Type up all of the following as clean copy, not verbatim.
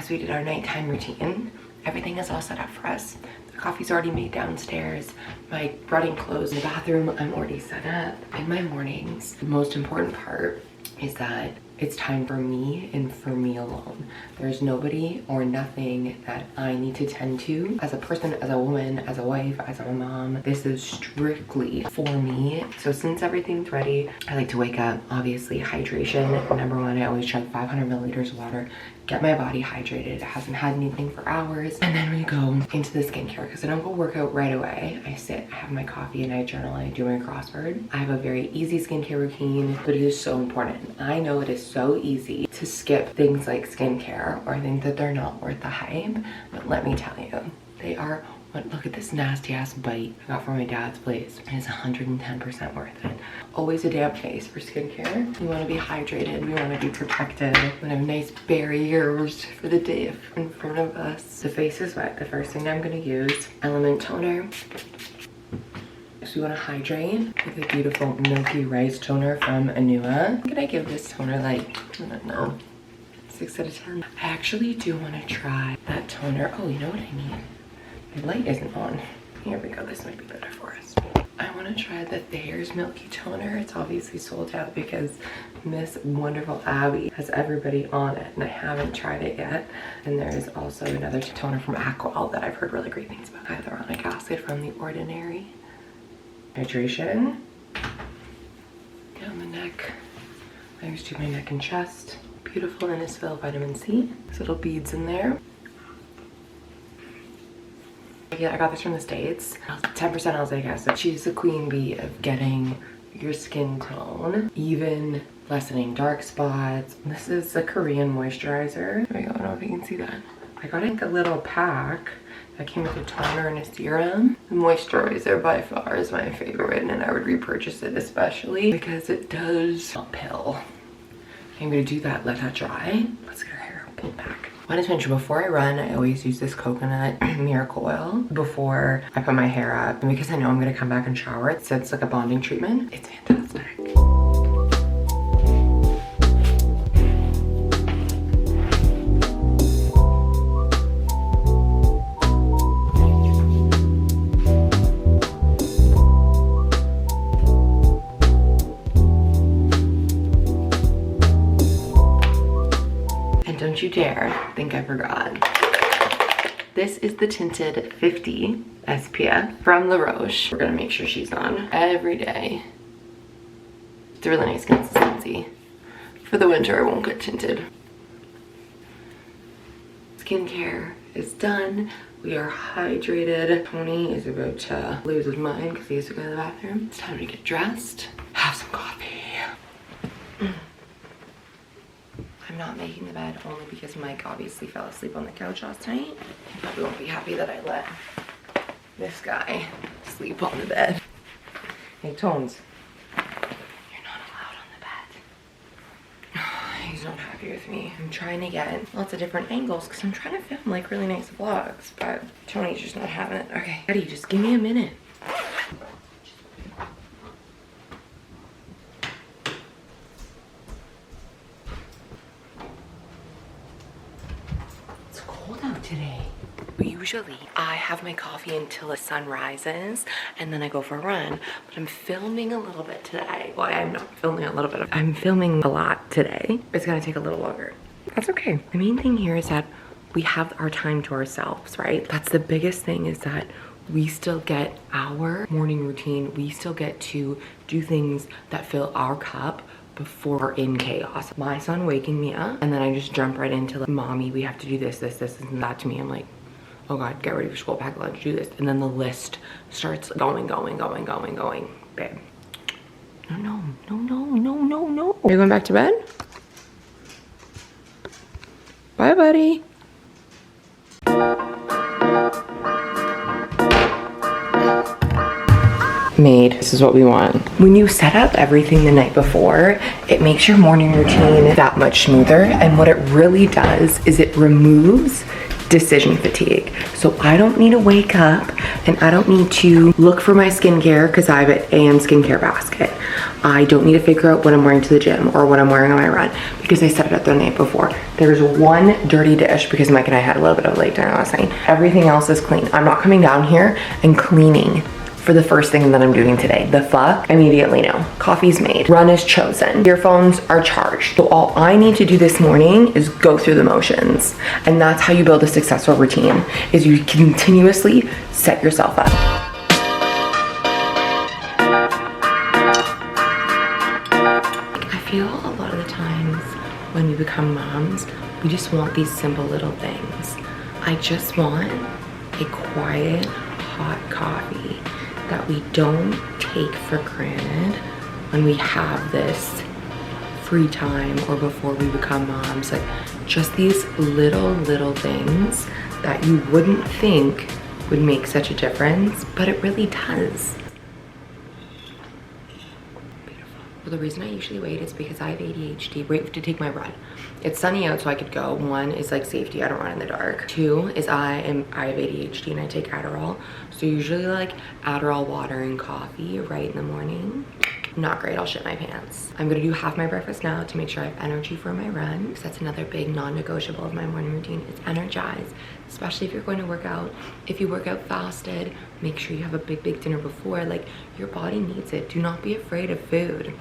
because we did our nighttime routine, everything is all set up for us. The coffee's already made downstairs. My running clothes in the bathroom, I'm already set up. In my mornings, the most important part is that it's time for me and for me alone. There's nobody or nothing that I need to tend to as a person, as a woman, as a wife, as a mom. This is strictly for me. So since everything's ready, I like to wake up, obviously hydration. Number one, I always chug 500 milliliters of water, get my body hydrated. It hasn't had anything for hours. And then we go into the skincare because I don't go work out right away. I sit, I have my coffee, and I journal, I do my crossword. I have a very easy skincare routine, but it is so important. I know it is so easy to skip things like skincare or think that they're not worth the hype, but let me tell you, they are. Look at this nasty ass bite I got from my dad's place. It is 110% worth it. Always a damp face for skincare. We want to be hydrated, we want to be protected, we want to have nice barriers for the day in front of us. The face is wet. The first thing I'm going to use, Element Toner. So we want to hydrate with a beautiful milky rice toner from Anua. Could I give this toner like, I don't know, 6 out of 10? I actually do want to try that toner. Oh, you know what I need? My light isn't on. Here we go, this might be better for us. I want to try the Thayer's Milky Toner. It's obviously sold out because Miss Wonderful Abby has everybody on it, and I haven't tried it yet. And there is also another toner from Aqual that I've heard really great things about. Hyaluronic acid from The Ordinary. Hydration. Down the neck. I always do my neck and chest. Beautiful Innisfil Vitamin C. There's little beads in there. Yeah, I got this from the States. 10% oxalic acid. She's the queen bee of getting your skin tone, even lessening dark spots. This is a Korean moisturizer. There we go, I don't know if you can see that. I got like a little pack that came with a toner and a serum. The moisturizer by far is my favorite, and I would repurchase it especially because it does uphill. I'm gonna do that, let that dry. Let's get her hair pulled back. I want to mention, before I run, I always use this coconut miracle oil before I put my hair up. And because I know I'm going to come back and shower, so it's like a bonding treatment. It's fantastic. Don't you dare think I forgot. This is the tinted 50 SPF from La Roche. We're gonna make sure she's on every day. It's a really nice consistency. For the winter, I won't get tinted. Skincare is done. We are hydrated. Tony is about to lose his mind because he has to go to the bathroom. It's time to get dressed, have some coffee. I'm not making the bed only because Mike obviously fell asleep on the couch last night. He probably won't be happy that I let this guy sleep on the bed. Hey, Tones, you're not allowed on the bed. He's not happy with me. I'm trying to get lots of different angles because I'm trying to film like really nice vlogs, but Tony's just not having it. Okay, Eddie, just give me a minute. Today. Usually I have my coffee until the sun rises and then I go for a run, but I'm filming a little bit today. Well, I'm not filming a little bit. I'm filming a lot today. It's gonna take a little longer. That's okay. The main thing here is that we have our time to ourselves, right? That's the biggest thing, is that we still get our morning routine. We still get to do things that fill our cup before we're in chaos. My son waking me up and then I just jump right into like, mommy, we have to do this, and that. To me, I'm like, oh God, get ready for school, pack lunch, do this. And then the list starts going. Babe. No. Are you going back to bed? Bye, buddy. Made. This is what we want. When you set up everything the night before, it makes your morning routine that much smoother. And what it really does is it removes decision fatigue. So I don't need to wake up and I don't need to look for my skincare because I have an AM skincare basket. I don't need to figure out what I'm wearing to the gym or what I'm wearing on my run because I set it up the night before. There's one dirty dish because Mike and I had a little bit of late dinner last night. Everything else is clean. I'm not coming down here and cleaning for the first thing that I'm doing today. The fuck? Immediately no. Coffee's made. Run is chosen. Earphones are charged. So all I need to do this morning is go through the motions. And that's how you build a successful routine, is you continuously set yourself up. I feel a lot of the times when we become moms, we just want these simple little things. I just want a quiet, hot coffee that we don't take for granted when we have this free time or before we become moms. Like just these little things that you wouldn't think would make such a difference, but it really does. Well, the reason I usually wait is because I have ADHD. Wait to take my run. It's sunny out, so I could go. One is like safety. I don't run in the dark. Two is I have ADHD and I take Adderall. So usually like Adderall, water, and coffee right in the morning. Not great. I'll shit my pants. I'm gonna do half my breakfast now to make sure I have energy for my run, because that's another big non-negotiable of my morning routine. It's energize, especially if you're going to work out. If you work out fasted, make sure you have a big dinner before. Like your body needs it. Do not be afraid of food.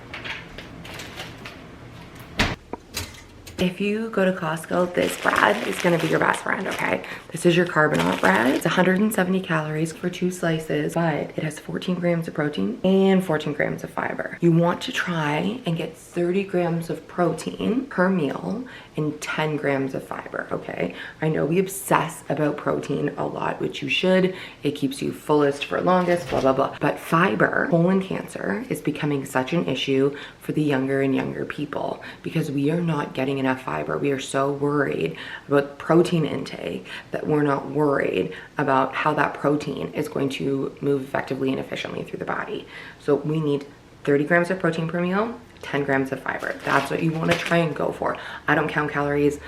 If you go to Costco, this bread is gonna be your best friend, okay? This is your carbonate bread. It's 170 calories for 2 slices, but it has 14 grams of protein and 14 grams of fiber. You want to try and get 30 grams of protein per meal and 10 grams of fiber, okay? I know we obsess about protein a lot, which you should. It keeps you fullest for longest, blah, blah, blah. But fiber, colon cancer is becoming such an issue for the younger and younger people because we are not getting enough fiber. We are so worried about protein intake that we're not worried about how that protein is going to move effectively and efficiently through the body. So we need 30 grams of protein per meal, 10 grams of fiber. That's what you want to try and go for. I don't count calories.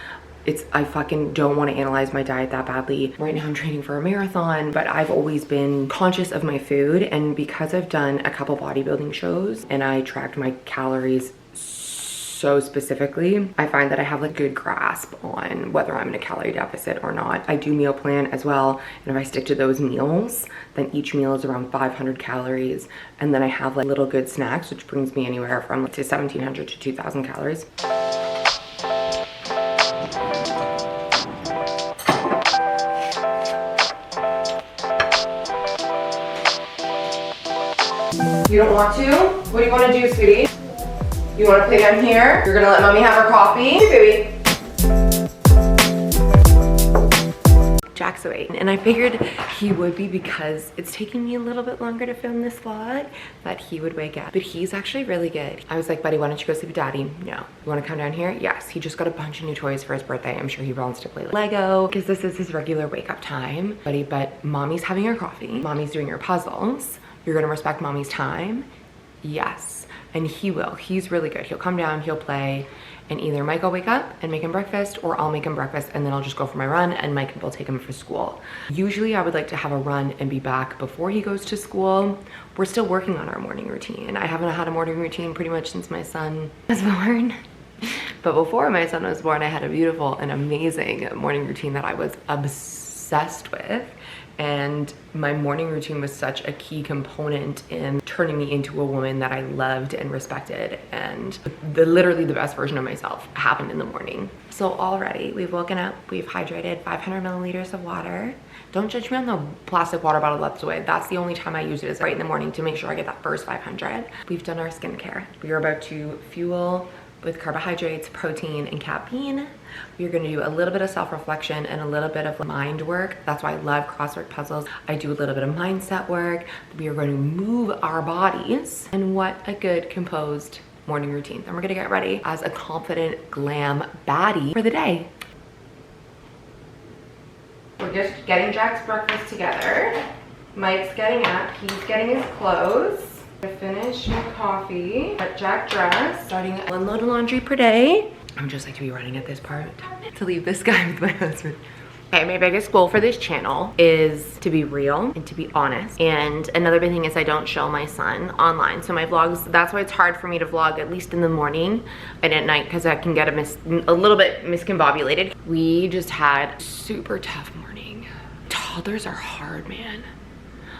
I fucking don't want to analyze my diet that badly. Right now I'm training for a marathon, but I've always been conscious of my food, and because I've done a couple bodybuilding shows and I tracked my calories so specifically, I find that I have a good grasp on whether I'm in a calorie deficit or not. I do meal plan as well, and if I stick to those meals, then each meal is around 500 calories, and then I have like little good snacks, which brings me anywhere from to 1,700 to 2,000 calories. You don't want to? What do you want to do, sweetie? You want to play down here? You're gonna let mommy have her coffee? Hey, baby. Jack's awake, and I figured he would be because it's taking me a little bit longer to film this vlog, that he would wake up. But he's actually really good. I was like, buddy, why don't you go sleep with daddy? No. You want to come down here? Yes. He just got a bunch of new toys for his birthday. I'm sure he wants to play Lego because this is his regular wake up time. Buddy, but mommy's having her coffee. Mommy's doing her puzzles. You're gonna respect mommy's time? Yes. And he will. He's really good. He'll come down, he'll play, and either Mike will wake up and make him breakfast, or I'll make him breakfast and then I'll just go for my run and Mike will take him for school. Usually I would like to have a run and be back before he goes to school. We're still working on our morning routine. I haven't had a morning routine pretty much since my son was born. But before my son was born, I had a beautiful and amazing morning routine that I was obsessed with. And my morning routine was such a key component in turning me into a woman that I loved and respected, and literally the best version of myself happened in the morning. So already we've woken up, we've hydrated 500 milliliters of water. Don't judge me on the plastic water bottle that's away. That's the only time I use it, is right in the morning to make sure I get that first 500. We've done our skincare. We are about to fuel with carbohydrates, protein, and caffeine. We're gonna do a little bit of self-reflection and a little bit of mind work. That's why I love crossword puzzles. I do a little bit of mindset work. We are going to move our bodies. And what a good composed morning routine. Then we're gonna get ready as a confident glam baddie for the day. We're just getting Jack's breakfast together. Mike's getting up, he's getting his clothes. To finish my coffee, get Jack dressed, starting 1 load of laundry per day. I'm just like to be running at this part to leave this guy with my husband. Okay, my biggest goal for this channel is to be real and to be honest. And another big thing is I don't show my son online. So my vlogs, that's why it's hard for me to vlog, at least in the morning and at night, because I can get a little bit miscombobulated. We just had a super tough morning. Toddlers are hard, man.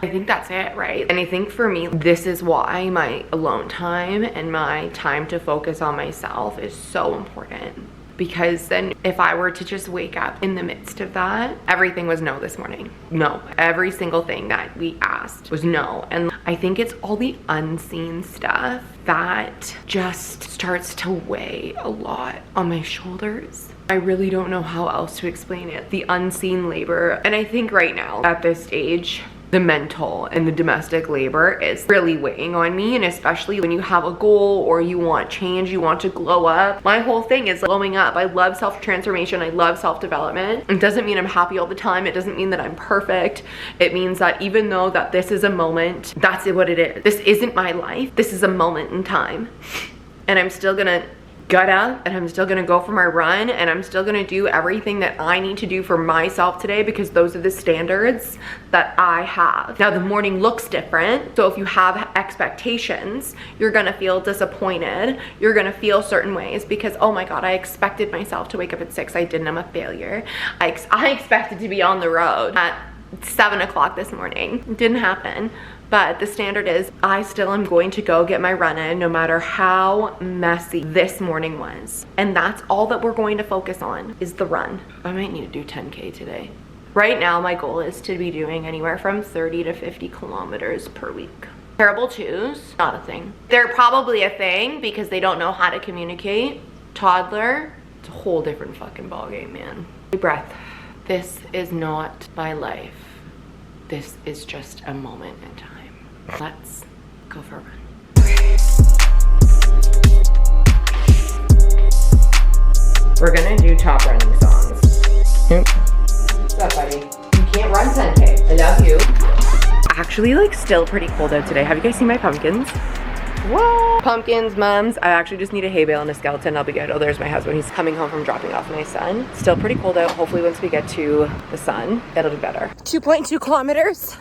I think that's it, right? And I think for me, this is why my alone time and my time to focus on myself is so important. Because then if I were to just wake up in the midst of that, everything was no this morning. No. Every single thing that we asked was no. And I think it's all the unseen stuff that just starts to weigh a lot on my shoulders. I really don't know how else to explain it. The unseen labor. And I think right now at this stage, the mental and the domestic labor is really weighing on me, and especially when you have a goal or you want change, you want to glow up. My whole thing is glowing up. I love self-transformation. I love self-development. It doesn't mean I'm happy all the time. It doesn't mean that I'm perfect. It means that even though that this is a moment, that's what it is. This isn't my life. This is a moment in time. And I'm still gonna gut up, and I'm still gonna go for my run, and I'm still gonna do everything that I need to do for myself today, because those are the standards that I have. Now the morning looks different, so if you have expectations, you're gonna feel disappointed. You're gonna feel certain ways because, oh my God, I expected myself to wake up at 6. I didn't. I'm a failure. I expected to be on the road at 7 o'clock this morning. It didn't happen. But the standard is I still am going to go get my run in no matter how messy this morning was. And that's all that we're going to focus on is the run. I might need to do 10K today. Right now, my goal is to be doing anywhere from 30 to 50 kilometers per week. Terrible twos, not a thing. They're probably a thing because they don't know how to communicate. Toddler, it's a whole different fucking ballgame, man. Deep breath. This is not my life. This is just a moment in time. Let's go for a run. We're gonna do top running songs. What's up, buddy? You can't run 10K. I love you. Actually, like, still pretty cold out today. Have you guys seen my pumpkins? Whoa! Pumpkins, mums. I actually just need a hay bale and a skeleton. I'll be good. Oh, there's my husband. He's coming home from dropping off my son. Still pretty cold out. Hopefully once we get to the sun, it'll be better. 2.2 kilometers.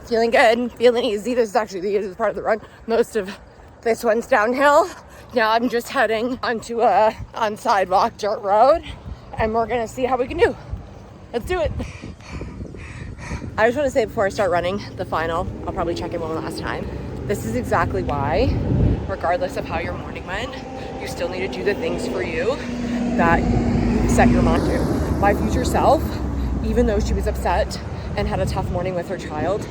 Feeling good, feeling easy. This is actually the easiest part of the run. Most of this one's downhill. Now I'm just heading onto a sidewalk dirt road, and we're gonna see how we can do. Let's do it. I just want to say before I start running the final, I'll probably check in one last time. This is exactly why, regardless of how your morning went, you still need to do the things for you that you set your mind to. My future self, even though she was upset and had a tough morning with her child,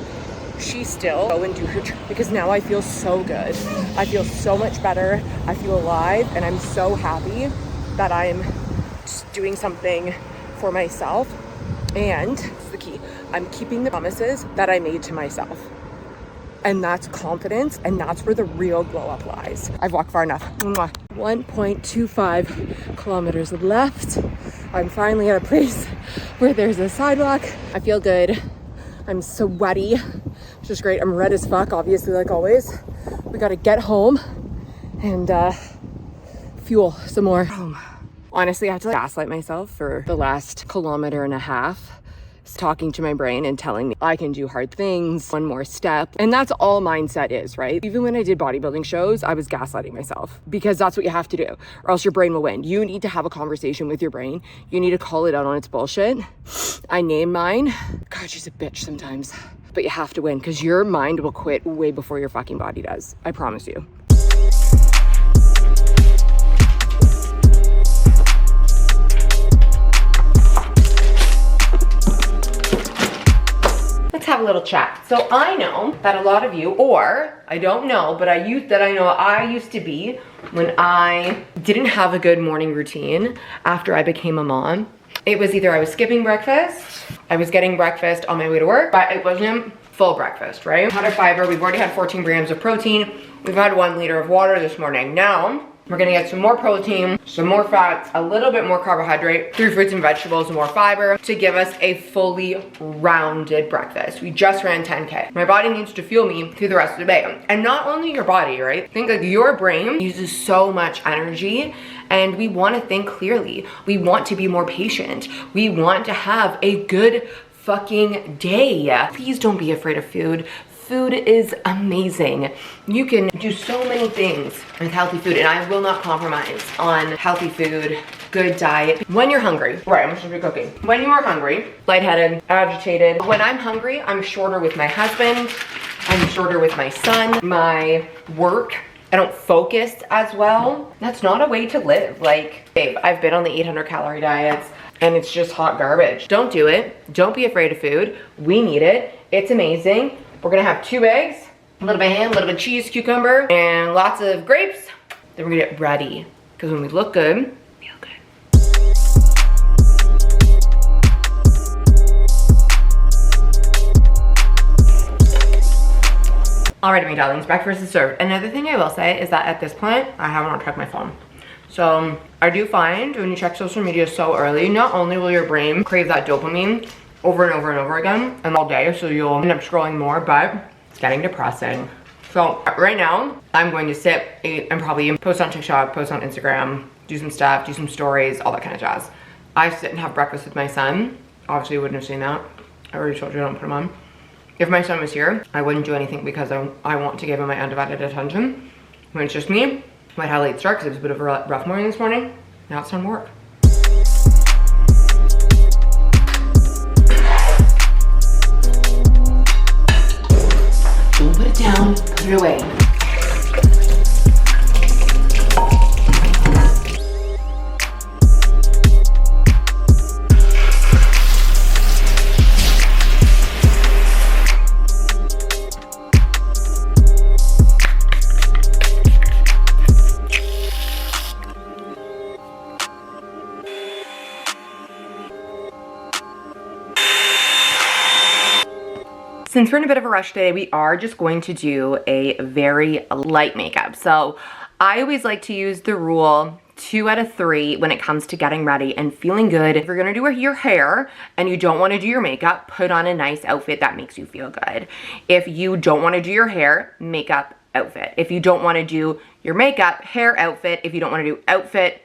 she still go and do her because now I feel so good. I feel so much better. I feel alive, and I'm so happy that I'm just doing something for myself. And this is the key. I'm keeping the promises that I made to myself. And that's confidence, and that's where the real glow up lies. I've walked far enough. 1.25 kilometers left. I'm finally at a place where there's a sidewalk. I feel good. I'm sweaty, which is great. I'm red as fuck, obviously, like always. We gotta get home and fuel some more. Honestly, I have to gaslight myself for the last kilometer and a half, talking to my brain and telling me I can do hard things, one more step. And that's all mindset is, right? Even when I did bodybuilding shows, I was gaslighting myself because that's what you have to do, or else your brain will win. You need to have a conversation with your brain. You need to call it out on its bullshit. I name mine. God, she's a bitch sometimes. But you have to win because your mind will quit way before your fucking body does. I promise you. Let's have a little chat. So I know that a lot of you, or I don't know, but I used to be when I didn't have a good morning routine after I became a mom. It was either I was skipping breakfast, I was getting breakfast on my way to work, but it wasn't full breakfast, right? Had a fiber, we've already had 14 grams of protein. We've had 1 liter of water this morning. Now, we're gonna get some more protein, some more fats, a little bit more carbohydrate, 3 fruits and vegetables, more fiber to give us a fully rounded breakfast. We just ran 10K. My body needs to fuel me through the rest of the day. And not only your body, right? Think like your brain uses so much energy and we want to think clearly. We want to be more patient. We want to have a good fucking day. Please don't be afraid of food. Food is amazing. You can do so many things with healthy food, and I will not compromise on healthy food, good diet. When you're hungry, right, I'm supposed to be cooking. When you are hungry, lightheaded, agitated. When I'm hungry, I'm shorter with my husband, I'm shorter with my son, my work. I don't focus as well. That's not a way to live. Like, babe, I've been on the 800 calorie diets and it's just hot garbage. Don't do it. Don't be afraid of food. We need it. It's amazing. We're gonna have 2 eggs, a little bit of ham, a little bit of cheese, cucumber, and lots of grapes. Then we're gonna get ready. Because when we look good, feel good. Alrighty, my darlings, breakfast is served. Another thing I will say is that at this point, I haven't checked my phone. So I do find when you check social media so early, not only will your brain crave that dopamine over and over and over again and all day, so you'll end up scrolling more, but it's getting depressing. So right now, I'm going to sit, eat, and probably post on TikTok, post on Instagram, do some stuff, do some stories, all that kind of jazz. I sit and have breakfast with my son. Obviously, you wouldn't have seen that. I already told you I don't put him on. If my son was here, I wouldn't do anything because I want to give him my undivided attention. When it's just me, might have a late start because it was a bit of a rough morning this morning. Now it's time to work. Don't put it down, put it away. Since we're in a bit of a rush today, we are just going to do a very light makeup. So I always like to use the rule 2 out of 3 when it comes to getting ready and feeling good. If you're gonna do your hair and you don't wanna do your makeup, put on a nice outfit that makes you feel good. If you don't wanna do your hair, makeup, outfit. If you don't wanna do your makeup, hair, outfit. If you don't wanna do outfit,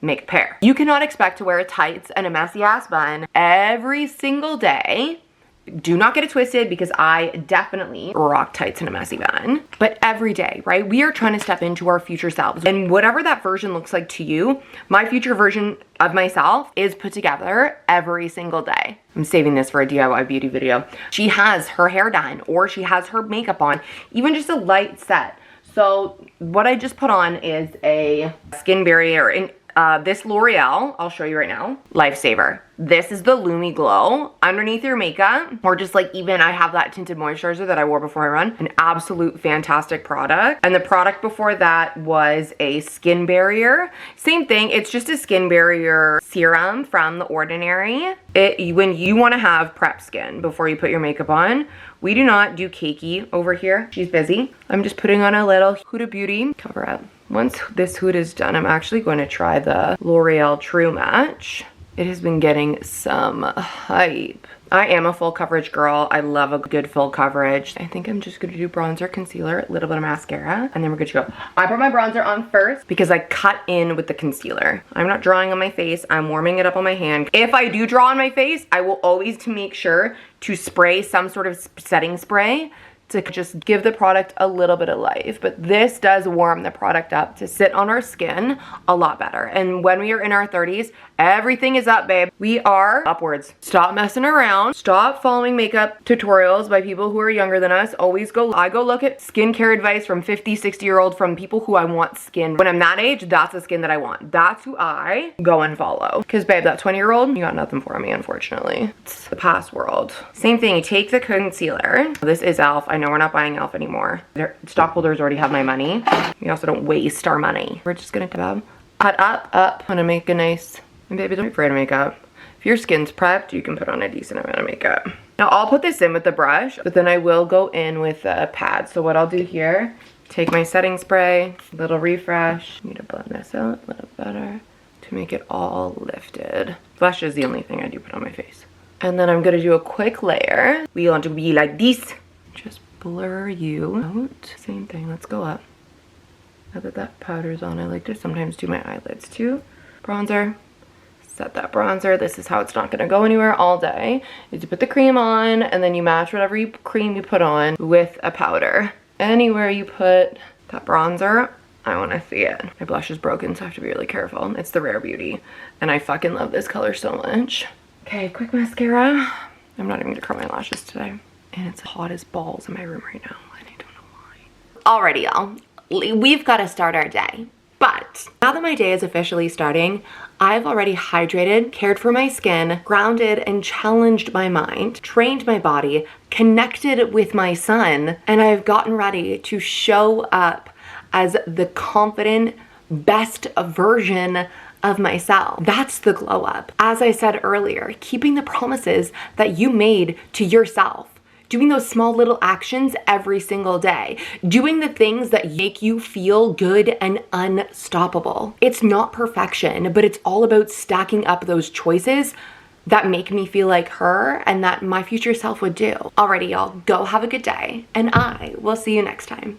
makeup, hair. You cannot expect to wear tights and a messy ass bun every single day. Do not get it twisted because I definitely rock tights in a messy bun. But every day, right? We are trying to step into our future selves. And whatever that version looks like to you, my future version of myself is put together every single day. I'm saving this for a DIY beauty video. She has her hair done or she has her makeup on, even just a light set. So what I just put on is a skin barrier in this L'Oreal, I'll show you right now, Lifesaver. This is the Lumi Glow underneath your makeup, or just like even I have that tinted moisturizer that I wore before I run. An absolute fantastic product. And the product before that was a skin barrier. Same thing, it's just a skin barrier serum from The Ordinary. When you wanna have prep skin before you put your makeup on, we do not do cakey over here. She's busy. I'm just putting on a little Huda Beauty cover up. Once this hood is done, I'm actually going to try the L'Oreal True Match. It has been getting some hype. I am a full coverage girl. I love a good full coverage. I think I'm just gonna do bronzer, concealer, a little bit of mascara, and then we're good to go. I put my bronzer on first because I cut in with the concealer. I'm not drawing on my face, I'm warming it up on my hand. If I do draw on my face, I will always to make sure to spray some sort of setting spray to just give the product a little bit of life. But this does warm the product up to sit on our skin a lot better. And when we are in our 30s, everything is up, babe. We are upwards. Stop messing around. Stop following makeup tutorials by people who are younger than us. I go look at skincare advice from 50, 60-year-old from people who I want skin. When I'm that age, that's the skin that I want. That's who I go and follow. Because babe, that 20-year-old, you got nothing for me, unfortunately. It's the past world. Same thing, you take the concealer. This is e.l.f. I know we're not buying e.l.f. anymore. Their stockholders already have my money. We also don't waste our money. We're just gonna cut up. I'm gonna make a nice, and baby, don't be afraid of makeup. If your skin's prepped, you can put on a decent amount of makeup. Now I'll put this in with the brush, but then I will go in with a pad. So what I'll do here, take my setting spray, little refresh. I need to blend this out a little better to make it all lifted. Blush is the only thing I do put on my face. And then I'm gonna do a quick layer. We want to be like this. Just blur you out. Same thing, let's go up. Now that that powder's on, I like to sometimes do my eyelids too. Bronzer. Set that bronzer. This is how it's not gonna go anywhere all day. Is you put the cream on and then you match whatever cream you put on with a powder. Anywhere you put that bronzer, I wanna see it. My blush is broken, so I have to be really careful. It's the Rare Beauty, and I fucking love this color so much. Okay, quick mascara. I'm not even gonna curl my lashes today. And it's hot as balls in my room right now, and I don't know why. Alrighty, y'all. We've gotta start our day. But now that my day is officially starting, I've already hydrated, cared for my skin, grounded and challenged my mind, trained my body, connected with my son, and I've gotten ready to show up as the confident, best version of myself. That's the glow up. As I said earlier, keeping the promises that you made to yourself. Doing those small little actions every single day. Doing the things that make you feel good and unstoppable. It's not perfection, but it's all about stacking up those choices that make me feel like her and that my future self would do. Alrighty, y'all, go have a good day, and I will see you next time.